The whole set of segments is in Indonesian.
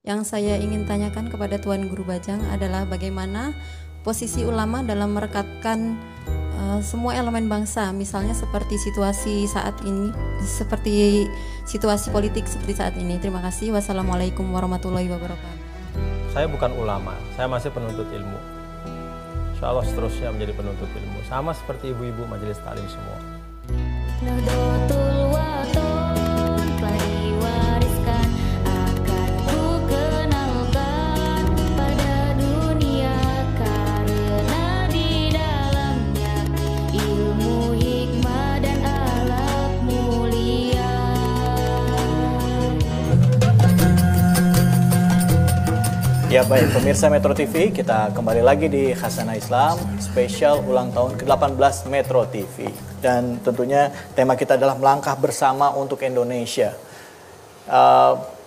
Yang saya ingin tanyakan kepada Tuan Guru Bajang adalah bagaimana posisi ulama dalam merekatkan semua elemen bangsa, misalnya seperti situasi saat ini, seperti situasi politik seperti saat ini. Terima kasih. Wassalamualaikum warahmatullahi wabarakatuh. Saya bukan ulama, saya masih penuntut ilmu. Insya Allah seterusnya menjadi penuntut ilmu, sama seperti ibu-ibu majelis taklim semua. Nahdlatul Wathon telah diwariskan, akan ku kenalkan pada dunia, karena di dalamnya ilmu, hikmah, dan akhlak mulia. Ya baik, pemirsa Metro TV, kita kembali lagi di Khazanah Islam spesial ulang tahun ke-18 Metro TV. Dan tentunya tema kita adalah melangkah bersama untuk Indonesia.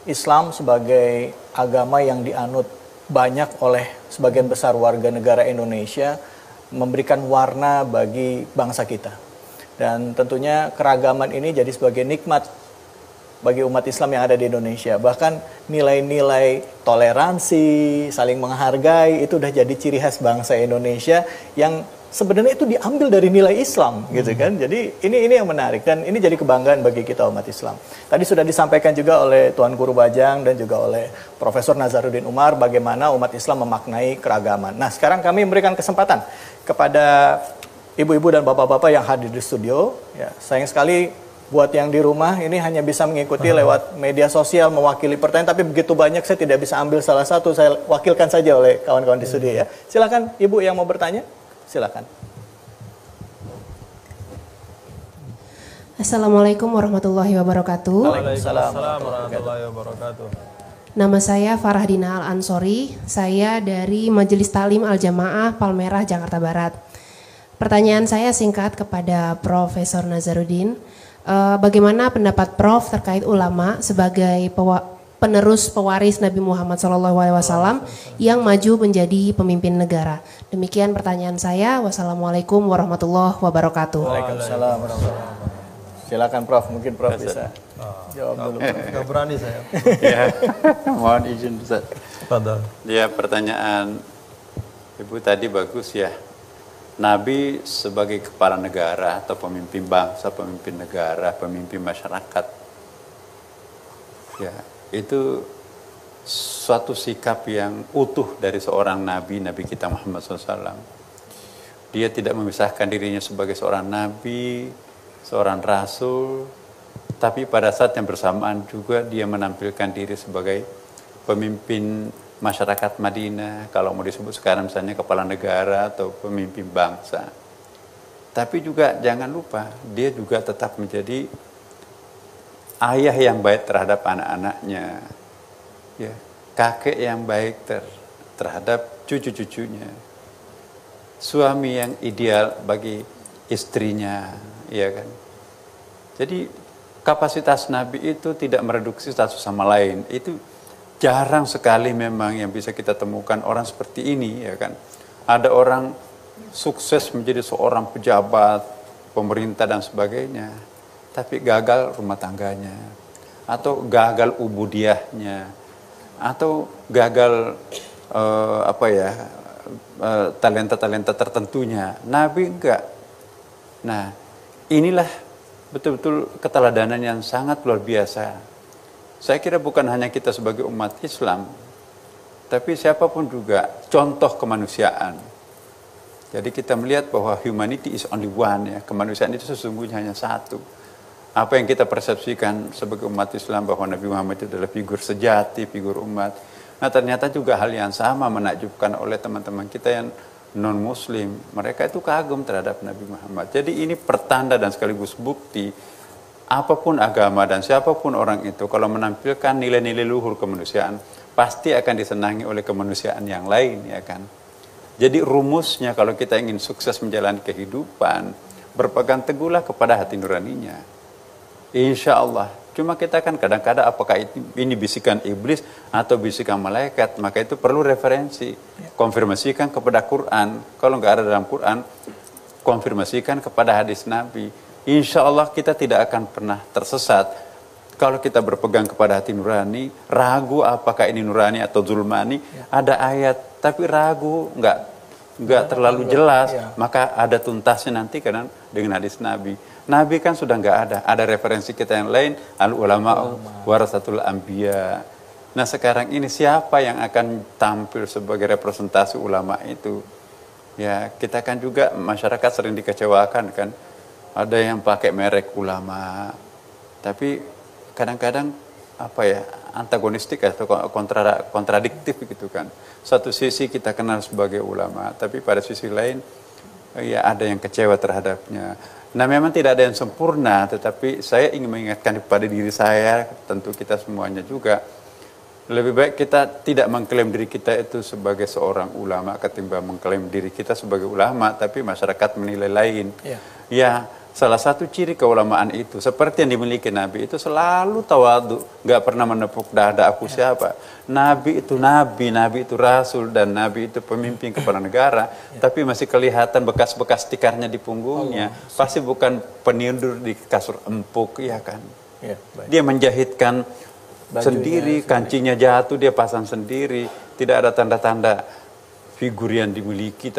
Islam sebagai agama yang dianut banyak oleh sebagian besar warga negara Indonesia memberikan warna bagi bangsa kita. Dan tentunya keragaman ini jadi sebagai nikmat bagi umat Islam yang ada di Indonesia. Bahkan nilai-nilai toleransi, saling menghargai itu udah jadi ciri khas bangsa Indonesia yang sebenarnya itu diambil dari nilai Islam gitu kan. Jadi ini yang menarik dan ini jadi kebanggaan bagi kita umat Islam. Tadi sudah disampaikan juga oleh Tuan Guru Bajang dan juga oleh Profesor Nazaruddin Umar bagaimana umat Islam memaknai keragaman. Nah, sekarang kami memberikan kesempatan kepada ibu-ibu dan bapak-bapak yang hadir di studio. Ya, sayang sekali buat yang di rumah ini hanya bisa mengikuti lewat media sosial mewakili pertanyaan, tapi begitu banyak saya tidak bisa ambil salah satu, saya wakilkan saja oleh kawan-kawan di studio ya. Silakan ibu yang mau bertanya, silakan. Assalamualaikum warahmatullahi wabarakatuh. Waalaikumsalam warahmatullahi wabarakatuh. Nama saya Farahdina Al-Ansori, saya dari Majelis Taklim Al-Jamaah Palmerah, Jakarta Barat. Pertanyaan saya singkat kepada Profesor Nazaruddin. Bagaimana pendapat Prof terkait ulama sebagai penerus pewaris Nabi Muhammad SAW yang maju menjadi pemimpin negara? Demikian pertanyaan saya. Wassalamualaikum warahmatullahi wabarakatuh. Waalaikumsalam warahmatullahi wabarakatuh. Silakan Prof, mungkin Prof bisa jawab dulu. Gak berani saya. Ya, mohon izin Ustaz. Padahal. Ya, pertanyaan Ibu tadi bagus ya. Nabi sebagai kepala negara atau pemimpin bangsa, pemimpin negara, pemimpin masyarakat, ya itu suatu sikap yang utuh dari seorang Nabi kita Muhammad SAW. Dia tidak memisahkan dirinya sebagai seorang Nabi, seorang Rasul, tapi pada saat yang bersamaan juga dia menampilkan diri sebagai pemimpin masyarakat Madinah, kalau mau disebut sekarang misalnya kepala negara atau pemimpin bangsa. Tapi juga jangan lupa, dia juga tetap menjadi ayah yang baik terhadap anak-anaknya, ya, kakek yang baik terhadap cucu-cucunya, suami yang ideal bagi istrinya, ya kan. Jadi kapasitas Nabi itu tidak mereduksi satu sama lain. Itu jarang sekali memang yang bisa kita temukan orang seperti ini, ya kan. Ada orang sukses menjadi seorang pejabat, pemerintah dan sebagainya, tapi gagal rumah tangganya, atau gagal ubudiyahnya, atau gagal talenta-talenta tertentunya. Nabi enggak. Nah, inilah betul-betul keteladanan yang sangat luar biasa. Saya kira bukan hanya kita sebagai umat Islam, tapi siapapun juga contoh kemanusiaan. Jadi kita melihat bahwa humanity is only one, ya, kemanusiaan itu sesungguhnya hanya satu. Apa yang kita persepsikan sebagai umat Islam bahwa Nabi Muhammad itu adalah figur sejati, figur umat. Nah, ternyata juga hal yang sama menakjubkan oleh teman-teman kita yang non-muslim. Mereka itu kagum terhadap Nabi Muhammad. Jadi ini pertanda dan sekaligus bukti apapun agama dan siapapun orang itu, kalau menampilkan nilai-nilai luhur kemanusiaan, pasti akan disenangi oleh kemanusiaan yang lain, ya kan. Jadi rumusnya kalau kita ingin sukses menjalani kehidupan, berpegang teguhlah kepada hati nuraninya. Insya Allah. Cuma kita kan kadang-kadang apakah ini bisikan iblis atau bisikan malaikat, maka itu perlu referensi. Konfirmasikan kepada Quran. Kalau nggak ada dalam Quran, konfirmasikan kepada hadis Nabi. Insya Allah kita tidak akan pernah tersesat kalau kita berpegang kepada hati nurani, ragu apakah ini nurani atau zulmani, ada ayat tapi ragu, nggak terlalu jelas, maka ada tuntasnya nanti karena dengan hadis Nabi. Nabi kan sudah nggak ada referensi kita yang lain, al ulama warasatul anbiya. Nah sekarang ini siapa yang akan tampil sebagai representasi ulama itu? Ya kita kan juga masyarakat sering dikecewakan kan, ada yang pakai merek ulama, tapi kadang-kadang antagonistik atau kontradiktif gitu kan. Satu sisi kita kenal sebagai ulama, tapi pada sisi lain ya ada yang kecewa terhadapnya. Nah memang tidak ada yang sempurna, tetapi saya ingin mengingatkan kepada diri saya, tentu kita semuanya juga, lebih baik kita tidak mengklaim diri kita itu sebagai seorang ulama ketimbang mengklaim diri kita sebagai ulama, tapi masyarakat menilai lain. Ya salah satu ciri keulamaan itu seperti yang dimiliki Nabi itu selalu tawadu, nggak pernah menepuk dada aku siapa. Nabi itu rasul, dan Nabi itu pemimpin kepala negara, tapi masih kelihatan bekas-bekas tikarnya di punggungnya. Pasti bukan penindur di kasur empuk, ya kan? Dia menjahitkan sendiri, kancinya jatuh dia pasang sendiri, tidak ada tanda-tanda figur yang dimiliki,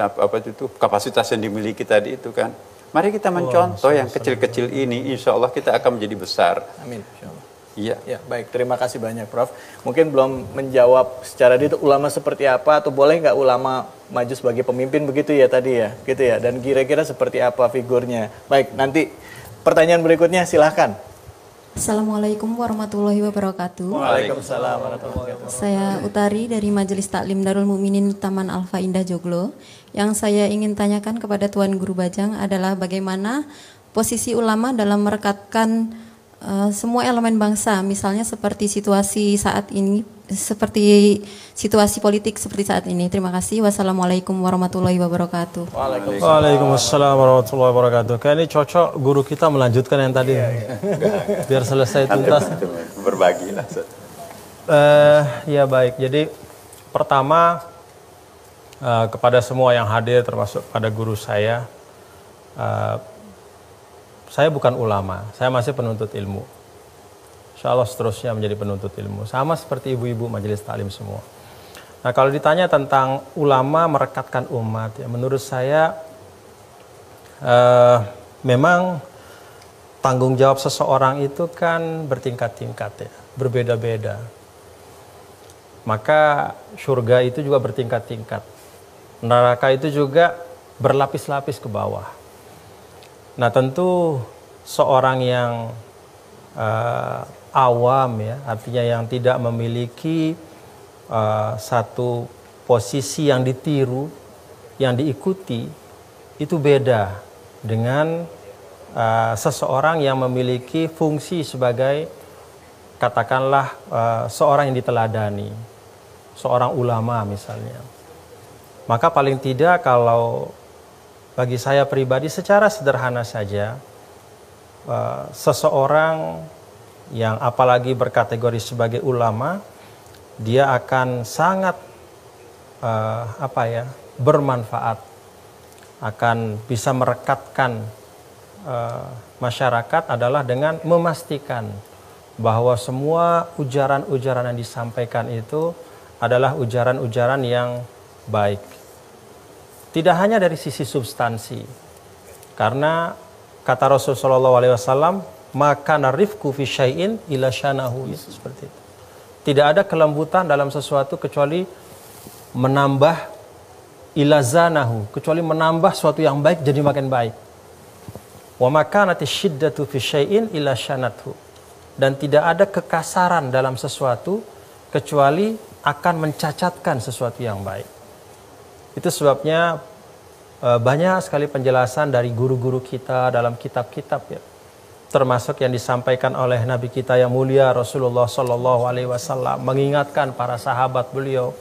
kapasitas yang dimiliki tadi itu kan. Mari kita mencontoh yang kecil-kecil ini, insya Allah kita akan menjadi besar. Amin. Insya Allah. Iya. Ya, baik. Terima kasih banyak, Prof. Mungkin belum menjawab secara detail ulama seperti apa, atau boleh nggak ulama maju sebagai pemimpin begitu ya tadi ya, gitu ya. Dan kira-kira seperti apa figurnya. Baik, nanti pertanyaan berikutnya silahkan. Assalamualaikum warahmatullahi wabarakatuh. Waalaikumsalam warahmatullahi wabarakatuh. Saya Utari dari Majelis Taklim Darul Mukminin Taman Alfa Indah Joglo. Yang saya ingin tanyakan kepada Tuan Guru Bajang adalah bagaimana posisi ulama dalam merekatkan semua elemen bangsa, misalnya seperti situasi saat ini, seperti situasi politik seperti saat ini. Terima kasih. Wassalamualaikum warahmatullahi wabarakatuh. Waalaikumsalam warahmatullahi wabarakatuh. Kayaknya cocok guru kita melanjutkan yang tadi. Biar selesai tuntas. Berbagilah. Ya baik. Jadi pertama kepada semua yang hadir termasuk pada guru saya bukan ulama, saya masih penuntut ilmu. Insya Allah seterusnya menjadi penuntut ilmu. Sama seperti ibu-ibu majelis taklim semua. Nah kalau ditanya tentang ulama merekatkan umat, ya menurut saya memang tanggung jawab seseorang itu kan bertingkat-tingkat ya, berbeda-beda. Maka surga itu juga bertingkat-tingkat. Neraka itu juga berlapis-lapis ke bawah. Nah tentu seorang yang awam ya, artinya yang tidak memiliki satu posisi yang ditiru, yang diikuti, itu beda dengan seseorang yang memiliki fungsi sebagai katakanlah seorang yang diteladani, seorang ulama misalnya. Maka paling tidak kalau bagi saya pribadi secara sederhana saja, seseorang yang apalagi berkategori sebagai ulama, dia akan sangat bermanfaat, akan bisa merekatkan masyarakat adalah dengan memastikan bahwa semua ujaran-ujaran yang disampaikan itu adalah ujaran-ujaran yang baik. Tidak hanya dari sisi substansi, karena kata Rasulullah SAW, maka narifku fi syai'in ila syanahu, seperti itu. Tidak ada kelembutan dalam sesuatu kecuali menambah ila zanahu, kecuali menambah sesuatu yang baik jadi makin baik. Wa makanati syiddatu fi syai'in ila syanathu, dan tidak ada kekasaran dalam sesuatu kecuali akan mencacatkan sesuatu yang baik. Itu sebabnya banyak sekali penjelasan dari guru-guru kita dalam kitab-kitab ya, termasuk yang disampaikan oleh Nabi kita yang mulia Rasulullah SAW, mengingatkan para sahabat beliau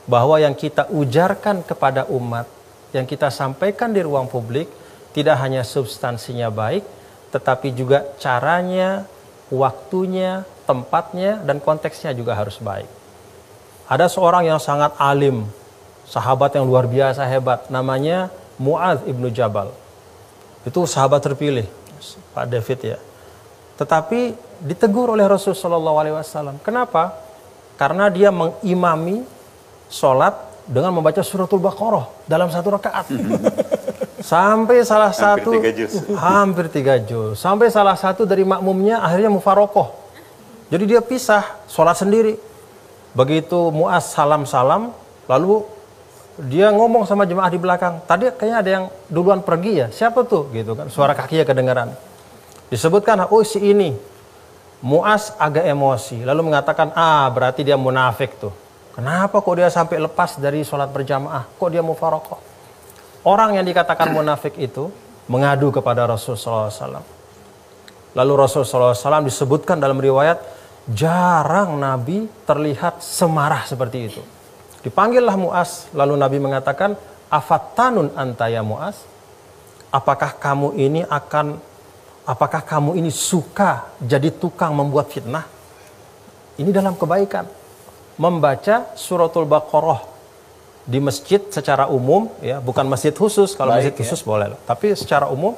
bahwa yang kita ujarkan kepada umat, yang kita sampaikan di ruang publik, tidak hanya substansinya baik, tetapi juga caranya, waktunya, tempatnya, dan konteksnya juga harus baik. Ada seorang yang sangat alim, sahabat yang luar biasa hebat, namanya Mu'adz ibnu Jabal. Itu sahabat terpilih, Pak David ya. tetapi ditegur oleh Rasulullah SAW. Kenapa? Karena dia mengimami sholat dengan membaca suratul Baqarah dalam satu rakaat. Sampai salah satu hampir 3 juz. Sampai salah satu dari makmumnya akhirnya mufarokoh. Jadi dia pisah, sholat sendiri. Begitu Mu'az salam-salam, lalu dia ngomong sama jemaah di belakang. Tadi kayaknya ada yang duluan pergi ya. Siapa tuh? Gitu kan. Suara kakinya kedengaran. Disebutkan, oh si ini. Mu'az agak emosi. Lalu mengatakan, berarti dia munafik tuh. Kenapa kok dia sampai lepas dari sholat berjamaah? Kok dia mufarokoh? Orang yang dikatakan munafik itu mengadu kepada Rasulullah SAW. Lalu Rasulullah SAW disebutkan dalam riwayat, jarang Nabi terlihat semarah seperti itu. Dipanggillah Mu'az, lalu Nabi mengatakan, afattanun anta ya Mu'az? Apakah kamu ini suka jadi tukang membuat fitnah? Ini dalam kebaikan. Membaca suratul Baqarah di masjid secara umum, ya, bukan masjid khusus. Kalau masjid khusus boleh, tapi secara umum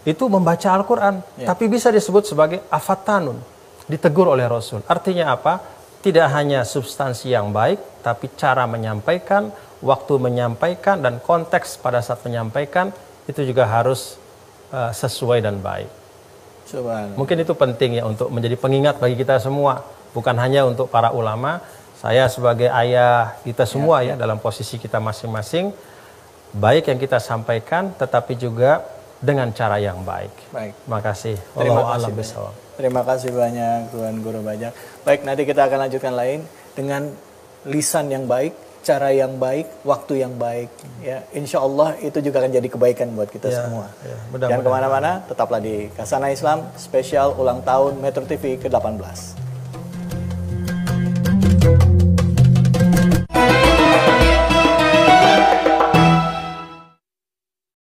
itu membaca Al-Quran, tapi bisa disebut sebagai afattanun, ditegur oleh Rasul. Artinya apa? Tidak hanya substansi yang baik, tapi cara menyampaikan, waktu menyampaikan, dan konteks pada saat menyampaikan itu juga harus sesuai dan baik. Mungkin itu penting ya untuk menjadi pengingat bagi kita semua, bukan hanya untuk para ulama. Saya sebagai ayah kita semua ya dalam posisi kita masing-masing, baik yang kita sampaikan, tetapi juga dengan cara yang baik. Baik. Terima kasih. Terima kasih banyak Tuan Guru Bajang. Baik, nanti kita akan lanjutkan lain dengan lisan yang baik, cara yang baik, waktu yang baik. Ya, insya Allah itu juga akan jadi kebaikan buat kita semua. Jangan kemana-mana, tetaplah di Khazanah Islam spesial ulang tahun Metro TV ke-18.